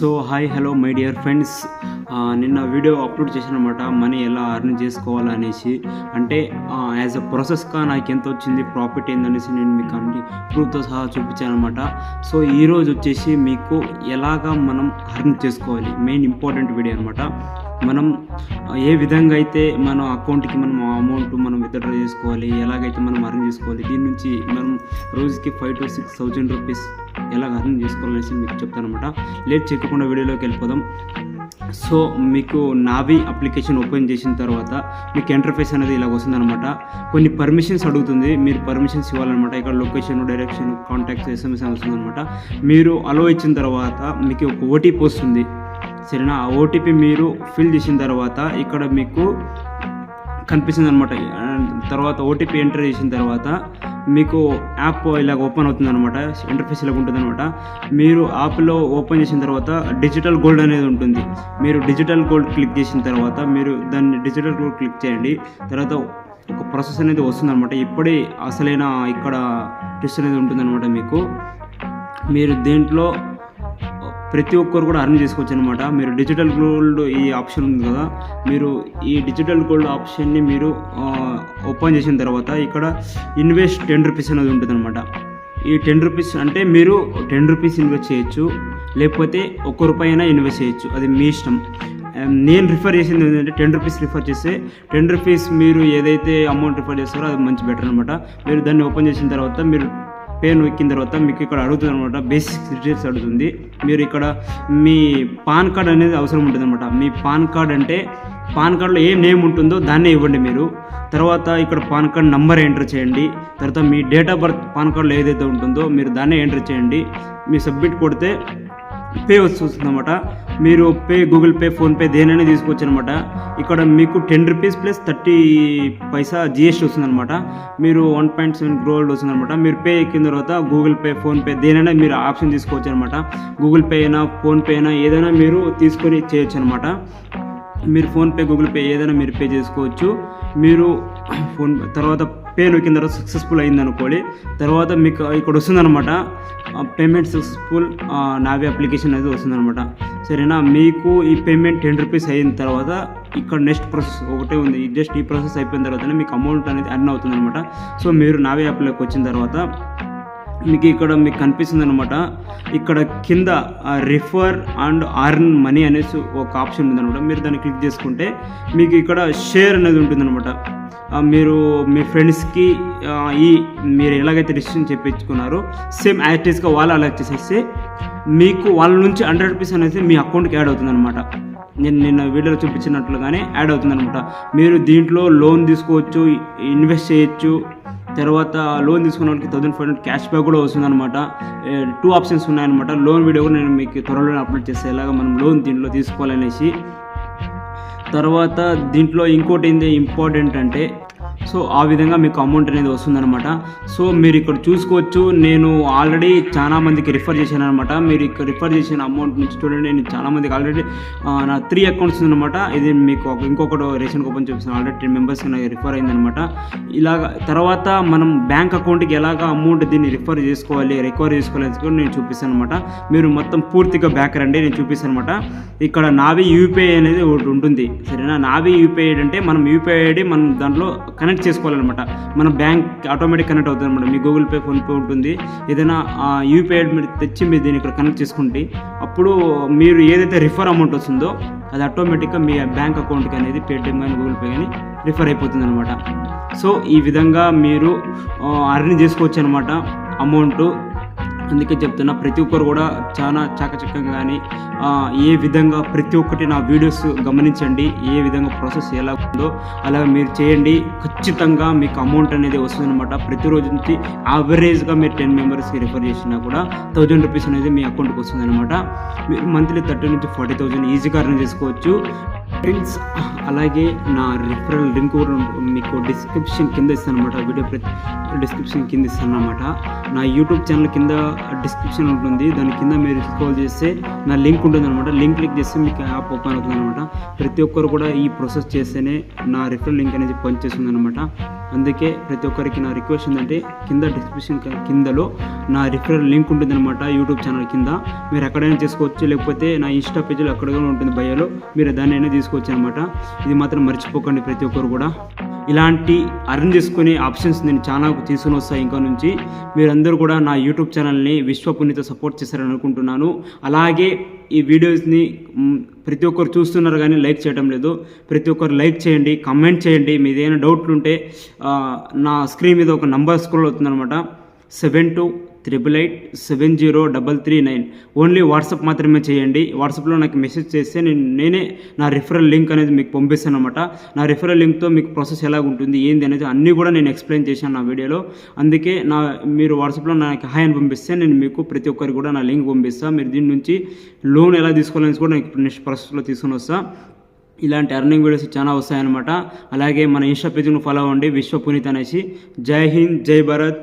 So hi hello my dear friends, నిన్న video upload చేశాను అనమాట. మనీ ఎలా అర్న్ చేసుకోవాలనేసి, అంటే యాజ్ అ ప్రాసెస్గా నాకు ఎంత వచ్చింది, ప్రాఫిట్ ఏందనేసి నేను మీకు అన్ని ప్రూఫ్తో సహా చూపించాను అనమాట. సో ఈరోజు వచ్చేసి మీకు ఎలాగా మనం అర్న్ చేసుకోవాలి, మెయిన్ ఇంపార్టెంట్ వీడియో అనమాట. మనం ఏ విధంగా అయితే మన అకౌంట్కి మనం అమౌంట్ మనం విత్డ్రా చేసుకోవాలి, ఎలాగైతే మనం అర్న్ చేసుకోవాలి, దీని నుంచి మనం రోజుకి 5,000 to 6,000 రూపీస్ ఎలాగ అర్న్ చేసుకోవాలనేసి మీకు చెప్తాను అనమాట. లేట్ చేయకుండా వీడియోలోకి వెళ్ళిపోదాం. సో మీకు నావీ అప్లికేషన్ ఓపెన్ చేసిన తర్వాత మీకు ఇంటర్ఫేస్ అనేది ఇలా వస్తుందన్నమాట. కొన్ని పర్మిషన్స్ అడుగుతుంది, మీరు పర్మిషన్స్ ఇవ్వాలన్నమాట. ఇక్కడ లొకేషన్, డైరెక్షన్, కాంటాక్ట్స్, SMS అని వస్తుందన్నమాట. మీరు అలో ఇచ్చిన తర్వాత మీకు ఒక OTP వస్తుంది, సరేనా? ఆ OTP మీరు ఫిల్ చేసిన తర్వాత ఇక్కడ మీకు కనిపిస్తుంది అనమాట. తర్వాత OTP ఎంటర్ చేసిన తర్వాత మీకు యాప్ ఇలాగ ఓపెన్ అవుతుంది అనమాట. ఇంటర్ఫేస్ ఇలాగ ఉంటుంది అనమాట. మీరు యాప్లో ఓపెన్ చేసిన తర్వాత డిజిటల్ గోల్డ్ అనేది ఉంటుంది. మీరు డిజిటల్ గోల్డ్ క్లిక్ చేసిన తర్వాత మీరు దాన్ని డిజిటల్ గోల్డ్ క్లిక్ చేయండి. తర్వాత ఒక ప్రాసెస్ అనేది వస్తుందన్నమాట. ఇప్పుడే అసలైన ఇక్కడ టెస్ట్ అనేది ఉంటుందన్నమాట. మీరు దీంట్లో ప్రతి ఒక్కరు కూడా అర్న్ చేసుకోవచ్చు అనమాట. మీరు డిజిటల్ గోల్డ్ ఈ ఆప్షన్ ఉంది కదా, మీరు ఈ డిజిటల్ గోల్డ్ ఆప్షన్ని మీరు ఓపెన్ చేసిన తర్వాత ఇక్కడ ఇన్వెస్ట్ 10 రూపీస్ అనేది ఉంటుంది అనమాట. ఈ 10 రూపీస్ అంటే మీరు 10 రూపీస్ ఇన్వెస్ట్ చేయొచ్చు, లేకపోతే ₹1 అయినా ఇన్వెస్ట్ చేయొచ్చు, అది మీ ఇష్టం. నేను రిఫర్ చేసింది ఏంటంటే 10 రూపీస్ రిఫర్ చేస్తే 10 రూపీస్ మీరు ఏదైతే అమౌంట్ రిఫర్ చేస్తారో అది మంచి బెటర్ అనమాట. మీరు దాన్ని ఓపెన్ చేసిన తర్వాత మీరు పేన్ ఎక్కిన తర్వాత మీకు ఇక్కడ అడుగుతుంది అనమాట, బేసిక్ డీటెయిల్స్ అడుగుతుంది. మీరు ఇక్కడ మీ పాన్ కార్డ్ అనేది అవసరం ఉంటుంది అనమాట. మీ పాన్ కార్డ్ అంటే పాన్ కార్డులో ఏం నేమ్ ఉంటుందో దాన్నే ఇవ్వండి మీరు. తర్వాత ఇక్కడ పాన్ కార్డ్ నంబర్ ఎంటర్ చేయండి. తర్వాత మీ డేట్ ఆఫ్ బర్త్ పాన్ కార్డులో ఏదైతే ఉంటుందో మీరు దాన్నే ఎంటర్ చేయండి. మీరు సబ్మిట్ కొడితే పే వస్తుంది అనమాట. మీరు గూగుల్ పే, ఫోన్పే దేనైనా తీసుకోవచ్చు అనమాట. ఇక్కడ మీకు 10 రూపీస్ ప్లస్ 30 పైసా GST వస్తుంది అనమాట. మీరు 1.7 crore వస్తుంది అనమాట. మీరు పే ఎక్కిన తర్వాత గూగుల్ పే, ఫోన్పే దేనైనా మీరు ఆప్షన్ తీసుకోవచ్చు అనమాట. గూగుల్ పే అయినా ఫోన్పే అయినా ఏదైనా మీరు తీసుకొని చేయొచ్చు అనమాట. మీరు ఫోన్పే, గూగుల్ పే ఏదైనా మీరు పే చేసుకోవచ్చు. మీరు తర్వాత పే నొక్కిన తర్వాత సక్సెస్ఫుల్ అయింది అనుకోండి. తర్వాత మీకు ఇక్కడ వస్తుందన్నమాట, పేమెంట్ సక్సెస్ఫుల్ నావీ అప్లికేషన్ అనేది వస్తుందన్నమాట. సరేనా? మీకు ఈ పేమెంట్ 10 రూపీస్ అయిన తర్వాత ఇక్కడ నెక్స్ట్ ప్రాసెస్ ఒకటే ఉంది. జస్ట్ ఈ ప్రాసెస్ అయిపోయిన తర్వాతనే మీకు అమౌంట్ అనేది అర్న్ అవుతుంది అనమాట. సో మీరు నావీ యాప్లోకి వచ్చిన తర్వాత మీకు ఇక్కడ మీకు కనిపిస్తుంది అనమాట. ఇక్కడ కింద రిఫర్ అండ్ అర్న్ మనీ అనేసి ఒక ఆప్షన్ ఉందన్నమాట. మీరు దాన్ని క్లిక్ చేసుకుంటే మీకు ఇక్కడ షేర్ అనేది ఉంటుందన్నమాట. మీరు మీ ఫ్రెండ్స్కి మీరు ఎలాగైతే డిసిషన్ చెప్పించుకున్నారో సేమ్ యాక్టివ్స్గా వాళ్ళు అలా చేసేస్తే మీకు వాళ్ళ నుంచి 100 రూపీస్ అనేది మీ అకౌంట్కి యాడ్ అవుతుందన్నమాట. నేను నిన్న వీడియోలో చూపించినట్లుగానే యాడ్ అవుతుందన్నమాట. మీరు దీంట్లో లోన్ తీసుకోవచ్చు, ఇన్వెస్ట్ చేయొచ్చు. తర్వాత లోన్ తీసుకున్న వాళ్ళకి 1500 క్యాష్ బ్యాక్ కూడా వస్తుందన్నమాట. 2 ఆప్షన్స్ ఉన్నాయన్నమాట. లోన్ వీడియో కూడా నేను మీకు త్వరలో అప్లోడ్ చేస్తే ఎలాగా మనం లోన్ దీంట్లో తీసుకోవాలనేసి. తర్వాత దీంట్లో ఇంకోటి ఏంటి ఇంపార్టెంట్ అంటే, సో ఆ విధంగా మీకు అమౌంట్ అనేది వస్తుందన్నమాట. సో మీరు ఇక్కడ చూసుకోవచ్చు, నేను ఆల్రెడీ చాలా మందికి రిఫర్ చేశాను అనమాట. మీరు ఇక్కడ రిఫర్ చేసిన అమౌంట్ నుంచి చూడండి, నేను చాలా మందికి ఆల్రెడీ నా 3 అకౌంట్స్ ఉందన్నమాట. ఇది మీకు ఇంకొకటి రేషన్ ఓపెన్ చూపిస్తాను. ఆల్రెడీ 10 మెంబర్స్కి నాకు రిఫర్ అయిందనమాట. ఇలాగ తర్వాత మనం బ్యాంక్ అకౌంట్కి ఎలాగ అమౌంట్ దీన్ని రికవరీ చేసుకోవాలి కూడా నేను చూపిస్తాను అనమాట. మీరు మొత్తం పూర్తిగా బ్యాక్ రండి, నేను చూపిస్తాను అనమాట. ఇక్కడ నావీ UPI అనేది ఒకటి ఉంటుంది, సరేనా? నావీ UPI అంటే మనం UPI ID మనం దాంట్లో కనెక్ట్ చేసుకోవాలన్నమాట. మన బ్యాంక్ ఆటోమేటిక్ కనెక్ట్ అవుతుంది అనమాట. మీ గూగుల్ పే, ఫోన్పే ఉంటుంది, ఏదైనా UPI ID మీరు తెచ్చి మీరు దీన్ని ఇక్కడ కనెక్ట్ చేసుకుంటే అప్పుడు మీరు ఏదైతే రిఫర్ అమౌంట్ వస్తుందో అది ఆటోమేటిక్గా మీ బ్యాంక్ అకౌంట్కి అనేది పేటిఎం కానీ గూగుల్ పే కానీ రిఫర్ అయిపోతుంది అనమాట. సో ఈ విధంగా మీరు అర్న్ చేసుకోవచ్చు అనమాట అమౌంట్. అందుకే చెప్తున్నా, ప్రతి ఒక్కరు కూడా చాలా చాకచక్యంగా కానీ ఏ విధంగా ప్రతి ఒక్కటి నా వీడియోస్ గమనించండి. ఏ విధంగా ప్రాసెస్ ఎలా ఉందో అలా మీరు చేయండి. ఖచ్చితంగా మీకు అమౌంట్ అనేది వస్తుందన్నమాట. ప్రతిరోజు నుంచి యావరేజ్గా మీరు 10 మెంబర్స్కి రిఫర్ చేసినా కూడా 1000 రూపీస్ అనేది మీ అకౌంట్కి వస్తుందన్నమాట. మీరు మంత్లీ 30 నుంచి 40,000 ఈజీగా అర్న్ చేసుకోవచ్చు. ఫ్రెండ్స్, అలాగే నా రిఫరల్ లింక్ కూడా మీకు డిస్క్రిప్షన్ కింద ఇస్తాను అనమాట. వీడియో డిస్క్రిప్షన్ కింద ఇస్తాను అనమాట. నా యూట్యూబ్ ఛానల్ కింద డిస్క్రిప్షన్ ఉంటుంది, దాని కింద మీరు స్క్రోల్ చేస్తే నా లింక్ ఉంటుంది అనమాట. లింక్ క్లిక్ చేస్తే మీకు యాప్ ఓపెన్ అవుతుంది అనమాట. ప్రతి ఒక్కరు కూడా ఈ ప్రాసెస్ చేస్తేనే నా రిఫరల్ లింక్ అనేది పనిచేస్తుంది అనమాట. అందుకే ప్రతి ఒక్కరికి నా రిక్వెస్ట్ ఏంటంటే కింద డిస్క్రిప్షన్ కిందలో నా రిఫరల్ లింక్ ఉంటుంది అనమాట. యూట్యూబ్ ఛానల్ కింద మీరు ఎక్కడైనా చేసుకోవచ్చు, లేకపోతే నా ఇన్స్టా పేజీలో అక్కడ కూడా ఉంటుంది బయోలో, మీరు దాన్ని అయినా తీసుకోవచ్చు అనమాట. ఇది మాత్రం మర్చిపోకండి ప్రతి ఒక్కరు కూడా. ఇలాంటి అర్న్ చేసుకునే ఆప్షన్స్ నేను చాలా తీసుకుని వస్తాను ఇంకా నుంచి. మీరందరూ కూడా నా యూట్యూబ్ ఛానల్ని విశ్వపునితో సపోర్ట్ చేస్తారని అనుకుంటున్నాను. అలాగే ఈ వీడియోస్ని ప్రతి ఒక్కరు చూస్తున్నారు కానీ లైక్ చేయడం లేదు. ప్రతి ఒక్కరు లైక్ చేయండి, కమెంట్ చేయండి. మీది ఏమైనా డౌట్లు ఉంటే నా స్క్రీన్ మీద ఒక నంబర్ స్క్రోల్ అవుతుందన్నమాట, 7288870339. ఓన్లీ వాట్సాప్ మాత్రమే చేయండి. వాట్సాప్లో నాకు మెసేజ్ చేస్తే నేనే నా రిఫరల్ లింక్ అనేది మీకు పంపిస్తాను అనమాట. నా రిఫరల్ లింక్తో మీకు ప్రాసెస్ ఎలా ఉంటుంది ఏంది అనేది అన్నీ కూడా నేను ఎక్స్ప్లెయిన్ చేశాను నా వీడియోలో. అందుకే మీరు వాట్సాప్లో నాకు హాయ్ అని పంపిస్తే నేను మీకు ప్రతి ఒక్కరికి కూడా నా లింక్ పంపిస్తాను. మీరు దీని నుంచి లోన్ ఎలా తీసుకోవాలని కూడా నేను నెక్స్ట్ ప్రాసెస్లో తీసుకొని వస్తాను. ఇలాంటి అర్నింగ్ వీడియోస్ చాలా వస్తాయన్నమాట. అలాగే మన ఇన్స్టా పేజ్ను ఫాలో అవ్వండి, విశ్వపునీత్ అనేసి. జై హింద్, జై భారత్.